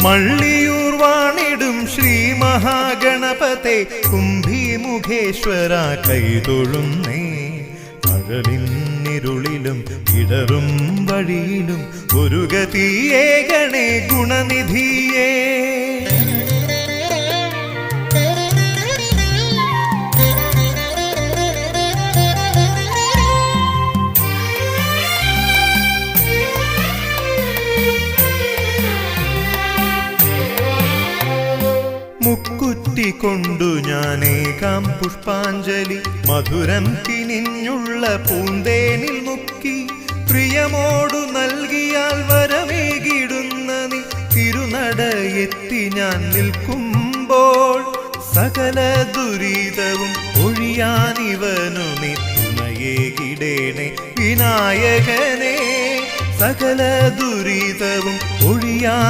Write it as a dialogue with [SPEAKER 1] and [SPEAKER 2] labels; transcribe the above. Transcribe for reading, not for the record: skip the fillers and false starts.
[SPEAKER 1] മള്ളിയൂർ വാണിടും ശ്രീ മഹാഗണപതേ കുംഭിമുഖേശ്വര കൈതൊഴുന്നേ. പകലിന്നിരുളിലും ഇടറും വഴിയിലും ഒരു ഗതിയേകണേ ഗുണനിധിയേ. മുക്കുറ്റിക്കൊണ്ടു ഞാനേകാം പുഷ്പാഞ്ജലി മധുരം കിനിഞ്ഞുള്ള പൂന്തേനിൽ മുക്കി പ്രിയമോടു നൽകിയാൽ വരമേകിടുന്ന നീ തിരുനടയെത്തി ഞാൻ നിൽക്കുമ്പോൾ സകല ദുരിതവും ഒഴിയാനിവനു നീ തുണയേകിടേണേ വിനായകനേ. സകല ദുരിതവും ഒഴിയാൻ